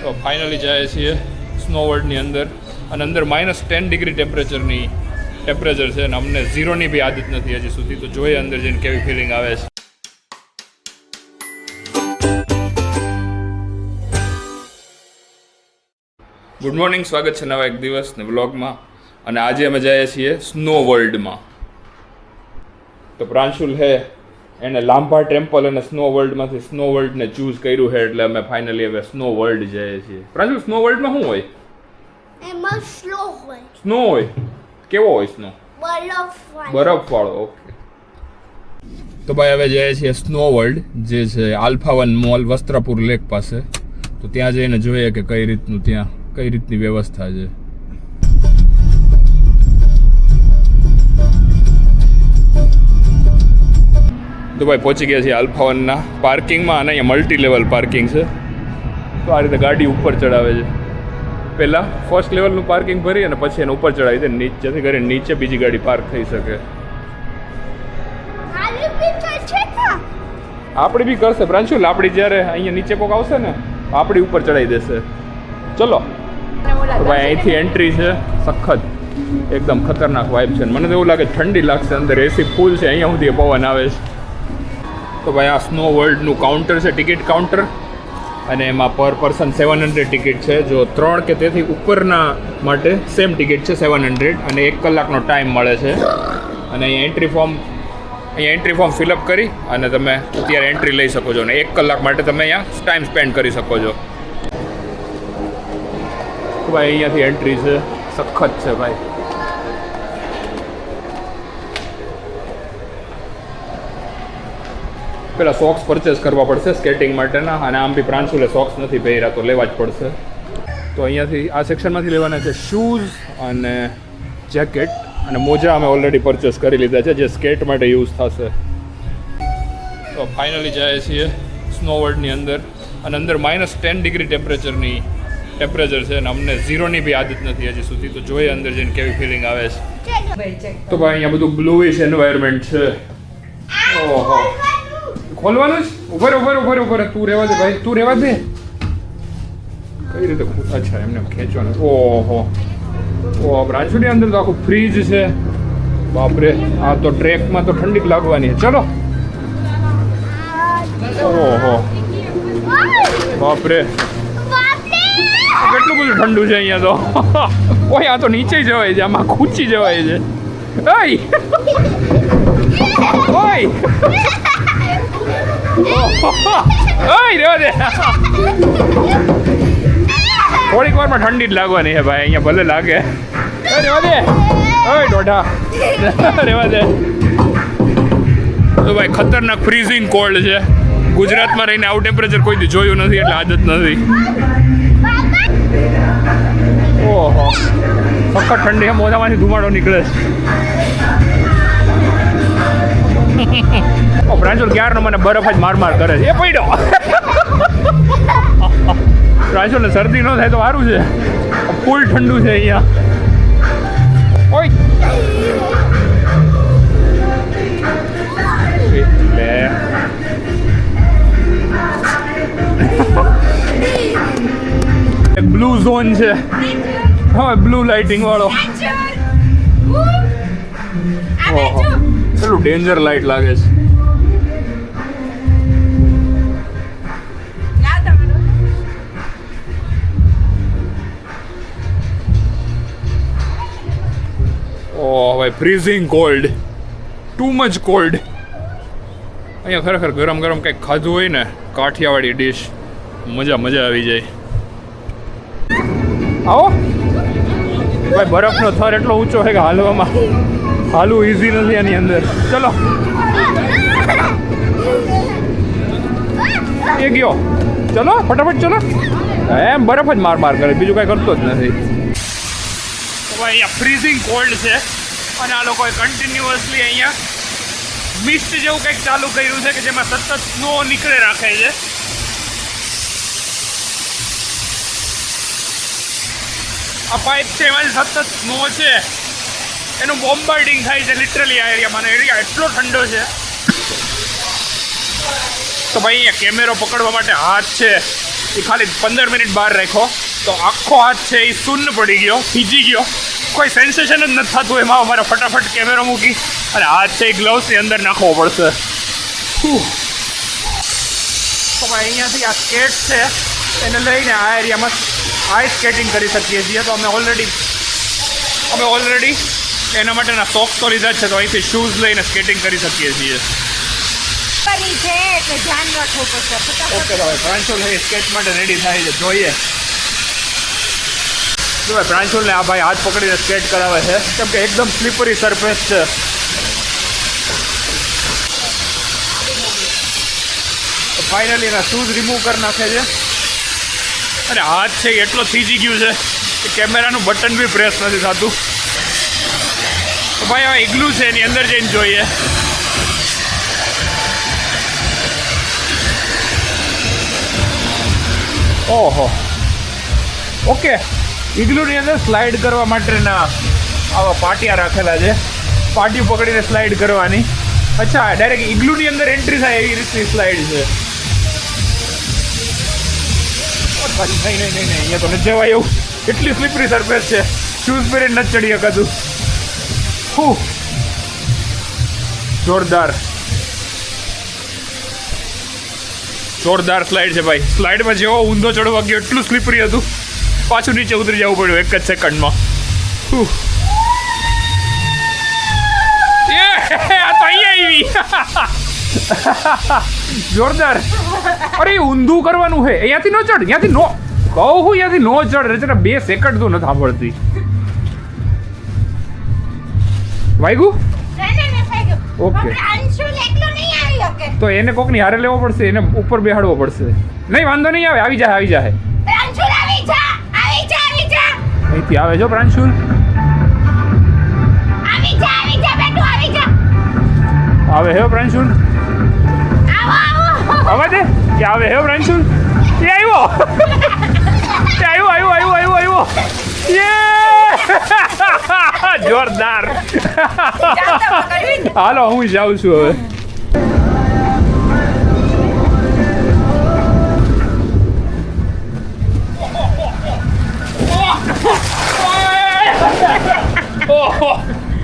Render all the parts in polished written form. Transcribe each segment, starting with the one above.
તો ફાઇનલી જાય છીએ સ્નો વર્લ્ડની અંદર અને અંદર -10 ડિગ્રી ટેમ્પરેચર છે અને અમને 0ની બી આદત નથી હજી સુધી. તો જોઈએ અંદર જઈને કેવી ફિલિંગ આવે છે. ગુડ મોર્નિંગ, સ્વાગત છે નવા એક દિવસને વ્લોગમાં. અને આજે અમે જઈએ છીએ સ્નો વર્લ્ડમાં. તો પ્રાંશુલ હે એને લાંભા ટેમ્પલ અને સ્નો વર્લ્ડમાંથી સ્નો વર્લ્ડને ચૂઝ કર્યું છે એટલે અમે ફાઇનલી હવે સ્નો વર્લ્ડ જઈએ છીએ. પ્રાંશુલ, સ્નો વર્લ્ડમાં શું હોય? એમાં સ્નો હોય. સ્નો હોય? કેવો હોય સ્નો? બરફવાળો. ઓકે. તો ભાઈ હવે જઈએ છીએ સ્નો વર્લ્ડ, જે છે આલ્ફા 1 મોલ વસ્ત્રાપુર લેક પાસે. તો ત્યાં જઈને જોઈએ કે કઈ રીતની વ્યવસ્થા છે. તો ભાઈ પહોંચી ગયા છીએ આલ્ફા 1ના પાર્કિંગમાં અને અહીંયા મલ્ટી લેવલ પાર્કિંગ છે. તો આ રીતે ગાડી ઉપર ચડાવે છે. પહેલાં ફર્સ્ટ લેવલનું પાર્કિંગ ભરી અને પછી એને ઉપર ચડાવી દે, જેથી કરીને નીચે બીજી ગાડી પાર્ક થઈ શકે. આપણી બી કરશે પ્રાંશુલ, આપણી જ્યારે અહીંયા નીચે કોક આવશે ને આપણી ઉપર ચડાવી દેશે. ચલો ભાઈ, અહીંથી એન્ટ્રી છે. સખત એકદમ ખતરનાક વાઇબ છે. મને તો એવું લાગે ઠંડી લાગશે, અંદર એસી ફૂલ છે, અહીંયા સુધી પવન આવે છે. તો ભાઈ આ સ્નો વર્લ્ડનું કાઉન્ટર છે, ટિકિટ કાઉન્ટર, અને એમાં પર પર્સન 700 ટિકિટ છે. જો 3 કે તેથી ઉપરના માટે સેમ ટિકિટ છે 700 અને 1 કલાકનો ટાઈમ મળે છે. અને અહીંયા એન્ટ્રી ફોર્મ ફિલઅપ કરી અને તમે અત્યારે એન્ટ્રી લઈ શકો છો અને 1 કલાક માટે તમે અહીંયા ટાઈમ સ્પેન્ડ કરી શકો છો. તો ભાઈ અહીંયાથી એન્ટ્રી છે. સખત છે ભાઈ. પેલા સોક્સ પરચેસ કરવા પડશે સ્કેટિંગ માટેના, અને આમ બી પ્રાંશુલે સોક્સ નથી પહેર્યા તો લેવા જ પડશે. તો અહીંયાથી આ સેક્શનમાંથી લેવાના છે શૂઝ અને જેકેટ, અને મોજા અમે ઓલરેડી પરચેસ કરી લીધા છે જે સ્કેટ માટે યુઝ થશે. તો ફાઇનલી જાય છીએ સ્નો વર્લ્ડની અંદર અને અંદર -10 ડિગ્રી ટેમ્પરેચર છે અને અમને 0ની બી આદત નથી હજી સુધી. તો જોઈએ અંદર જઈને કેવી ફિલિંગ આવે છે. તો ભાઈ અહીંયા બધું બ્લુઇશ એન્વાયરમેન્ટ છે. ઓહો, ખોલવાનું જ? ઉભર તું રહેવા દે ભાઈ, તું રહેવા દે. કઈ રીતે? અચ્છા, એમને ખેંચવાનું. ઓહો પ્રાંશુની અંદર તો આખું ફ્રીજ છે. બાપરે, આ તો ટ્રેકમાં તો ઠંડી લાગવાની છે. ચલો. ઓહો બાપરે, કેટલું બધું ઠંડુ છે અહીંયા તો. ઓય, આ તો નીચે જવાય છે, આમાં ખૂંચી જવાય છે. ઓય રેવા દે. થોડીક વારમાં ઠંડી જ લાગવાની છે ભાઈ અહીંયા, ભલે લાગે. રેવા દે. ઓય દોઢા, રેવા દે. તો ભાઈ ખતરનાક ફ્રીઝિંગ કોલ્ડ છે. ગુજરાતમાં રહીને આવું ટેમ્પરેચર કોઈ દી જોયું નથી એટલે આદત નથી. ઓહો, સખત ઠંડી. મોઢામાંથી ધુમાડો નીકળે છે. પ્રાંશુલ ક્યારનો મને બરફ જ માર કરે છે. એ પડ્યો. પ્રાંશુલને શરદી ન થાય તો સારું છે. ફૂલ ઠંડુ છે અહીંયા. ઓય બ્લુ ઝોન છે. હા, બ્લુ લાઇટિંગ વાળો. પેલું ડેન્જર લાઇટ લાગે છે. ઓહ ભાઈ, freezing cold, too much cold. અહીંયા ખરેખર ગરમ કંઈક ખાધું હોય ને, કાઠિયાવાડી ડીશ, મજા આવી જાય. આવો ભાઈ, બરફનો થર એટલો ઊંચો છે કે હાલવું ઇઝી નથી આની અંદર. ચલો, એ ગયો. ચલો ફટાફટ ચલો. એમ બરફ જ માર કરે, બીજું કાંઈ કરતો જ નથી. ભાઈ અહીંયા ફ્રીઝિંગ કોલ્ડ છે અને આ લોકોએ કન્ટિન્યુઅસલી અહીંયા મિસ્ટ જેવું કંઈક ચાલુ કર્યું છે કે જેમાં સતત સ્નો નીકળે રાખે છે. આ પાઇપ છે એમાંથી સતત સ્નો છે, એનું બોમ્બાર્ડિંગ થાય છે લિટરલી આ એરિયામાં. એરિયા એટલો ઠંડો છે. તો ભાઈ અહીંયા કેમેરો પકડવા માટે હાથ છે, એ ખાલી 15 મિનિટ બહાર રાખ્યો તો આખો હાથ છે એ શૂન્ય પડી ગયો, ભીજી ગયો, કોઈ સેન્સેશન જ નથી થતું. એમાં અમારે ફટાફટ કેમેરો મૂકી અને હાથ છે એ ગ્લવ્સની અંદર નાખવો પડશે. તો ભાઈ અહીંયાથી આ સ્કેટ છે એને લઈને આ એરિયામાં આઈસ સ્કેટિંગ કરી શકીએ છીએ. તો અમે ઓલરેડી એના માટેના સોક્સ તો લીધા જ છે, તો અહીંથી શૂઝ લઈને સ્કેટિંગ કરી શકીએ છીએ. ઓકે તો ભાઈ પ્રાંશુલ સ્કેટ માટે રેડી થાય છે, જોઈએ. જો ભાઈ પ્રાંશુલને આ ભાઈ હાથ પકડીને સ્કેટ કરાવે છે કેમ કે એકદમ સ્લીપરી સરફેસ છે. ફાઇનલી એના શૂઝ રિમૂવ કરી નાખે છે અને હાથ છે એટલો થીજી ગયું છે કે કેમેરાનું બટન બી પ્રેસ નથી થતું. તો ભાઈ હવે ઇગ્લુ છે એની અંદર જઈને જોઈએ. ઓહો, ઓકે. ઇગ્લુની અંદર સ્લાઇડ કરવા માટેના આવા પાટિયા રાખેલા છે, પાટિયું પકડીને સ્લાઇડ કરવાની. અચ્છા, ડાયરેક્ટ ઇગ્લુની અંદર એન્ટ્રી થાય એવી રીતની સ્લાઇડ છે. નહીં અહીંયા તો નથી જવાય એવું, એટલી સ્લીપરી સરફેસ છે, શૂઝ પહેરીને નથી ચડી શકાતું. જોરદાર સ્લાઇડ છે ભાઈ. સ્લાઇડમાં જેવો ઊંધો ચડવા ગયો એટલું સ્લીપરી હતું, પાછું નીચે ઉતરી જવું પડ્યું એક જ સેકન્ડમાં. આ તો અહીંયા આવી જોરદાર. અરે ઊંધું કરવાનું છે, અહીંયાથી નો ચડ, અહીંયાથી નો કહું હું, અહીંયાથી નો ચડ. રચના 2 સેકન્ડ તો નથી સાંભળતી. વાગ્યું? ઓકે, તો એને કોકની હારે લેવો પડશે, એને ઉપર બેહાડવો પડશે. નહીં વાંધો નહીં આવે, આવી જાય. અહીંથી આવે જો પ્રાંશુલ. આવે હે પ્રાંશુલ, આવે દે કે આવે હે પ્રાંશુલ. એ આવ્યો. જોરદાર. હાલો હું જાઉં છું હવે.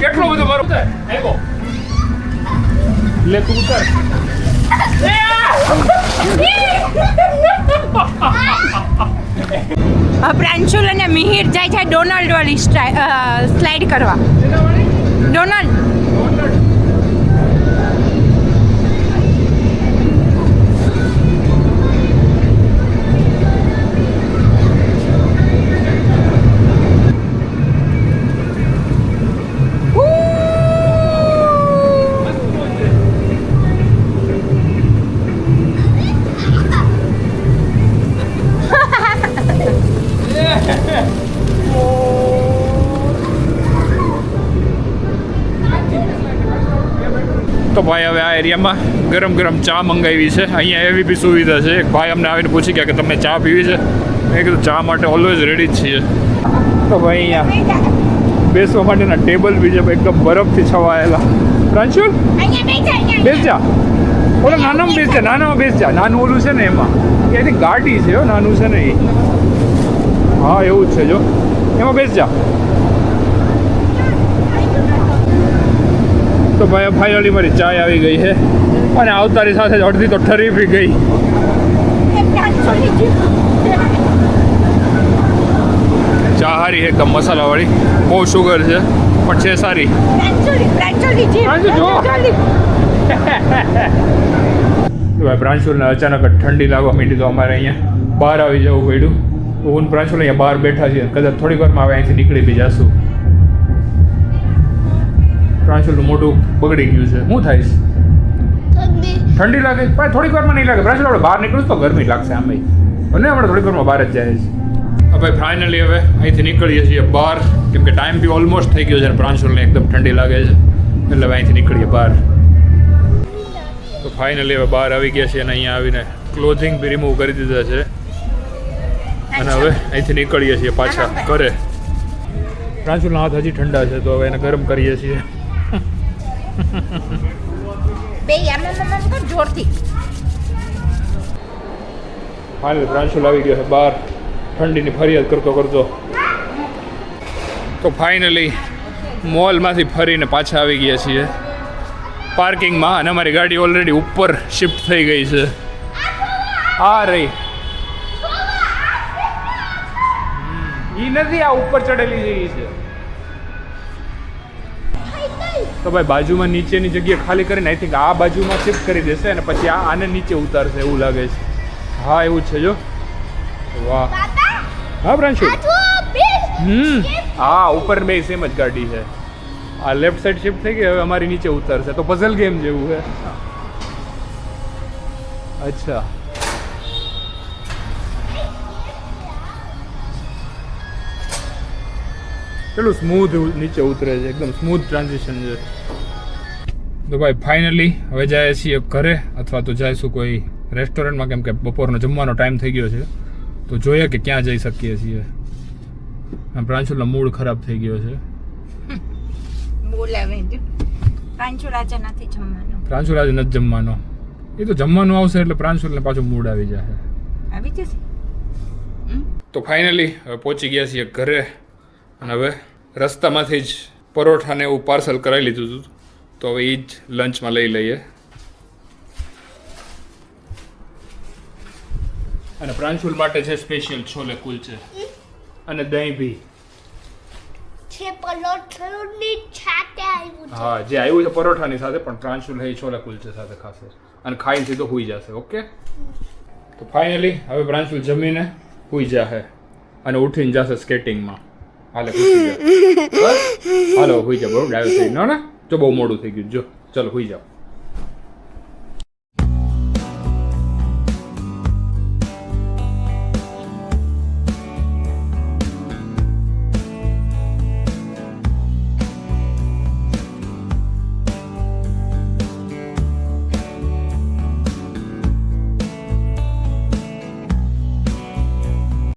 કેટલો બધો મારું લે તું ઉતર. પ્રાંશુલ અને મિહિર જાય છે ડોનાલ્ડ વાળી સ્લાઇડ કરવા. ડોનાલ્ડ તો ભાઈ હવે આ એરિયામાં ગરમ ચા મંગાવી છે. અહીંયા એવી બી સુવિધા છે, એક ભાઈ અમને આવીને પૂછી ગયા કે તમને ચા પીવી છે. મેં કીધું ચા માટે ઓલવેઝ રેડી જ છીએ. તો ભાઈ અહીંયા બેસવા માટેના ટેબલ બી છે એકદમ બરફથી છવાયેલા. પ્રાંશુલ બેસ જા, ઓલો નાનામાં બેસ જા, નાનામાં બેસ જા. નાનું ઓલું છે ને એમાં, એની ગાડી છે, નાનું છે ને એ. હા એવું જ છે, જો એમાં બેસ જા. તો ભાઈ ફાઇનલી મારી ચાય આવી ગઈ છે અને આવતાની સાથે જ અડધી તો ઠરી બી ગઈ. ચા સારી છે એકદમ મસાલાવાળી, બહુ શુગર છે પણ છે સારી. ભાઈ પ્રાંશુલને અચાનક જ ઠંડી લાગવા માંડી તો અમારે અહીંયા બહાર આવી જવું પડ્યું. હું પ્રાંશુલ અહીંયા બહાર બેઠા છીએ, કદાચ થોડીક વારમાં આવે અહીંથી નીકળી બી જશું. પ્રાંશુલનું મોઢું બગડી ગયું છે, શું થાય છે? ઠંડી લાગે પણ થોડીક વારમાં નહીં લાગે. પ્રાંશુલ આપણે બહાર નીકળશું તો ગરમી લાગશે આમ ભાઈ, અને આપણે થોડીક વારમાં બહાર જ જાય છે. ભાઈ ફાઇનલી હવે અહીંથી નીકળીએ છીએ બહાર, કેમ કે ટાઈમ બી ઓલમોસ્ટ થઈ ગયો છે અને પ્રાંશુલને એકદમ ઠંડી લાગે છે, એટલે હવે અહીંથી નીકળીએ બહાર. તો ફાઇનલી હવે બહાર આવી ગયા છીએ અને અહીંયા આવીને ક્લોથિંગ બી રિમૂવ કરી દીધા છે અને હવે અહીંથી નીકળીએ છીએ પાછા ઘરે. પ્રાંશુલના હાથ હજી ઠંડા છે તો હવે એને ગરમ કરીએ છીએ. ફાઇનલ પ્રાંશુલ આવી ગયો છે બહાર ઠંડીની ફરિયાદ કરતો કરતો. તો ફાઇનલી મોલમાંથી ફરીને પાછા આવી ગયા છીએ પાર્કિંગમાં, અને અમારી ગાડી ઓલરેડી ઉપર શિફ્ટ થઈ ગઈ છે. આ રહી ઈ નથી, આ ઉપર ચડેલી જઈ છે. તો ભાઈ બાજુમાં નીચેની જગ્યા ખાલી કરીને આઈ થિંક આ બાજુમાં શિફ્ટ કરી દેશે અને પછી આને નીચે ઉતારશે એવું લાગે છે. હા એવું જ છે જો. વાહ. હા પ્રાંશુલ. હા ઉપર બે સેમ જ ગાડી છે. આ લેફ્ટ સાઈડ શિફ્ટ થઈ ગઈ, હવે અમારી નીચે ઉતરશે. તો પઝલ ગેમ જેવું છે. અચ્છા પેલું સ્મૂથ નીચે ઉતરે છે, એકદમ સ્મૂથ ટ્રાન્ઝિશન છે. તો ભાઈ ફાઇનલી હવે જાય છીએ ઘરે, અથવા તો જઈશું કોઈ રેસ્ટોરન્ટમાં, કેમ કે બપોરનો જમવાનો ટાઈમ થઈ ગયો છે. તો જોઈએ કે ક્યાં જઈ શકીએ છીએ. પ્રાંશુલનો મૂડ ખરાબ થઈ ગયો છે. બોલાવે જ પ્રાંશુલ આજે નથી જમવાનું. પ્રાંશુલ આજે નથી જમવાનો. એ તો જમવાનું આવશે એટલે પ્રાંશુલને પાછું મૂડ આવી જશે. આવી જશે. તો ફાઇનલી હવે પહોંચી ગયા છીએ ઘરે, અને હવે રસ્તામાંથી જ પરોઠાને એવું પાર્સલ કરાવી લીધું હતું. તો હવે એ જ લંચમાં લઈ લઈએ. અને પ્રાંશુલ માટે છે સ્પેશિયલ છોલે કુલચે અને દહીં ભી. છે પરોઠાની સાથે આવ્યું છે. હા જે આવ્યું છે પરોઠાની સાથે, પણ પ્રાંશુલ એ છોલે કુલચે સાથે ખાશે અને ખાઈને સીધો હુઈ જશે. ઓકે. તો ફાઇનલી હવે પ્રાંશુલ જમીને હુઈ જશે અને ઉઠીને જશે સ્કેટિંગમાં. હાલે હુઈ જા. હાલો હુઈ જા, બહુ ડાયો થઈ. ના જો બહુ મોડું થઈ ગયું. જો ચલો હુઈ જાઓ.